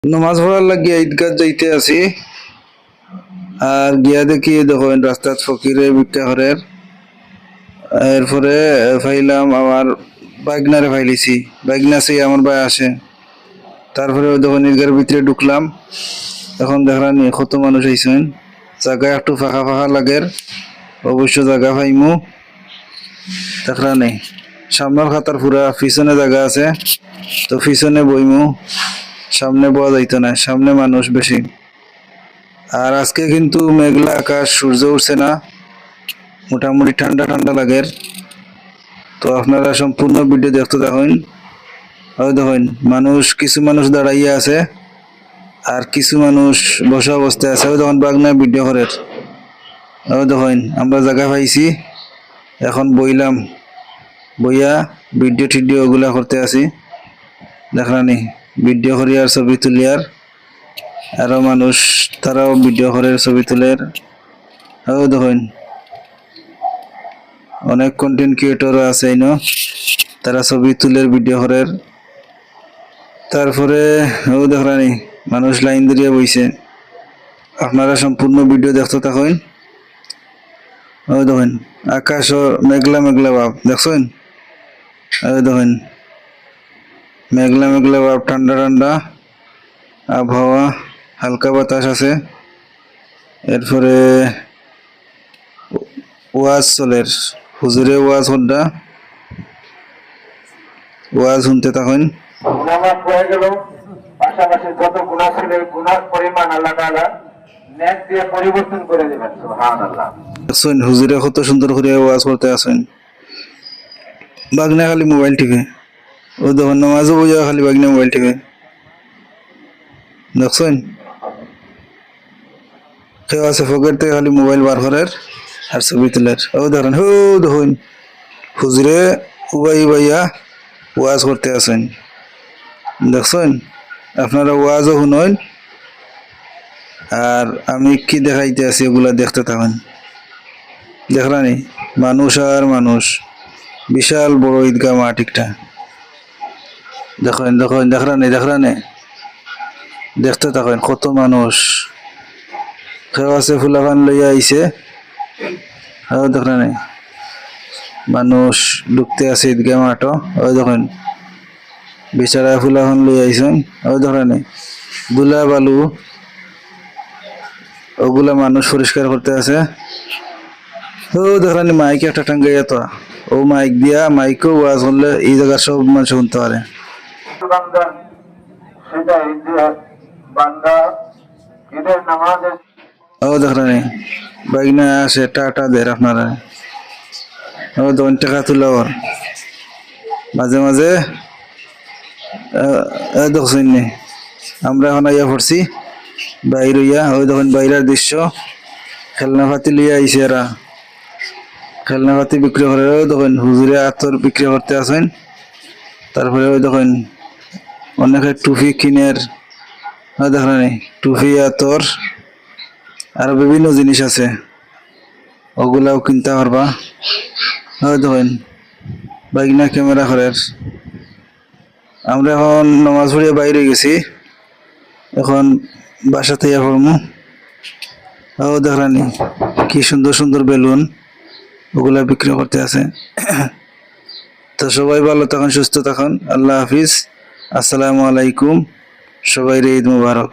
নামাজ পড়ার লাগিয়া ঈদগাহ যাইতে আছি। আর গিয়া দেখি দেখেন রাস্তাত ফকিরে ভিক্ষা করের। এরপরে ফাইলাম আমার বাইগনারে ফাইলিছি, বাইগনা সে আমার ভাই আসে। তারপরে ওই দেখেন ঈদগার ভিতরে ঢুকলাম। এখন দেখলাম কত মানুষ আইসেন, জায়গা একটু ফাঁকা ফাঁকা লাগের, অবশ্য জায়গা পাইমু। দেখলা নেই সামনের খাতার পুরা পিছনে জায়গা আছে, তো পিছনে বইমু, সামনে বয়া যাইতো না, সামনে মানুষ বেশি। আর আজকে কিন্তু মেঘলা আকাশ, সূর্য উঠছে না, মোটামুটি ঠান্ডা ঠান্ডা লাগের। তো আপনারা সম্পূর্ণ ভিডিও দেখতে থাকুন। ওই দেখুন মানুষ, কিছু মানুষ দাঁড়াইয়া আছে আর কিছু মানুষ বসা অবস্থায় আছে। ওই দেখুন বাগনা ভিডিও করের। ওই দেখুন আমরা জায়গা পাইছি, এখন বইলাম, বইয়া ভিডিও টিডিও ওগুলা করতে আছি। দেখলানি ভিডিও করি আর ছবি তুলি, আর আরো মানুষ তারাও ভিডিও করে ছবি তুলের। ও দেখুন অনেক কন্টেন্ট ক্রিয়েটর আছে ইনো, তারা ছবি তুলের ভিডিও করের। তারপরে ও দেখলানি মানুষ লাইন ধরিয়া বইছে। আপনারা সম্পূর্ণ ভিডিও দেখতে থাকুন। ও দেখুন আকাশ মেঘলা মেঘলা ভাব দেখছেন। ও দেখুন মেঘলা মেঘলা ভাব, ঠান্ডা ঠান্ডা আবহাওয়া, হালকা বাতাস আছে। এরপরে ওয়াজ চলের, হুজুরে ওয়াজ হড্ডা, ওয়াজ শুনতে থাকুন। নামাজ পড়ে গেল, পাশাপাশি যত গুনাহ ছিল গুনার পরিমাণ আল্লাহ তাআলা নেক দিয়ে পরিবর্তন করে দিবেন। সুবহানাল্লাহ। দেখছেন হুজুরে কত সুন্দর করে ওয়াজ করতে আছেন। বাগনা খালি মোবাইল টিপে, ও দেখুন নামাজও বুঝা খালি বাগনা মোবাইল টিপে। দেখছেন কেউ আছে ফকের থেকে খালি মোবাইল বার করার আর ছবি তোলার। ও দেখেন হো দেখুন হুজুরে উবাই উবাইয়া ওয়াজ করতে আছেন। দেখছেন আপনারা ওয়াজও শুনুন আর আমি কি দেখাইতে আছি এগুলা দেখতে থাকুন। দেখলানি মানুষ আর মানুষ, বিশাল বড় ঈদগাহ মাঠ একটা। দেখেন দেখেন দেখলানি দেখতে থাকেন কত মানুষ। কেউ আছে ফুলাফান লইয়া আইছে, দেখলানি মানুষ ঢুকতে আছে ঈদগাহ মাঠ। ওই দেখেন বেচারা ফুলাফান লইয়া আইছেন। ওই দেখলানি দুলা বালু ওগুলা মানুষ পরিষ্কার করতে আছে। ও দেখলানি মাইক একটা টাঙ্গাইয়া, তো ও মাইক দিয়া, মাইকও ওয়াজ করলে এই জায়গার সব মানুষ শুনতে পারে। বান্দা সেটা ঈদের বান্দা ঈদের নামাজের ও দেখলানি বাইকনা আসে টাটা দের আপনারা। ও 2 টাকা তুলা ওর মাঝে মাঝে। দেখছেন নি আমরা এখন আইয়া পড়ছি বাইর হইয়া। ওই দেখুন বাইরের দৃশ্য, খেলনা পাতি লইয়া আইছে এরা, খেলনা পাতি বিক্রি করে। ওই দেখুন হুজুরে আতর বিক্রি করতে আছেন। তারপরে ওই দেখুন অনেকে টুপি কিনের। ওই দেখলেন টুপি, আতর আরো বিভিন্ন জিনিস আছে, ওগুলাও কিনতে পারবা। ওই দেখুন বাইকনা ক্যামেরা করার। আমরা এখন নামাজ পড়িয়া বাইরে গেছি, এখন বাসাতে পড়মু। ও দেখলানি কি সুন্দর সুন্দর বেলুন, ওগুলা বিক্রি করতে আছে। তো সবাই ভালো থাকুন, সুস্থ থাকুন। আল্লাহ হাফিজ, আসসালামু আলাইকুম, সবাই ঈদ মুবারক।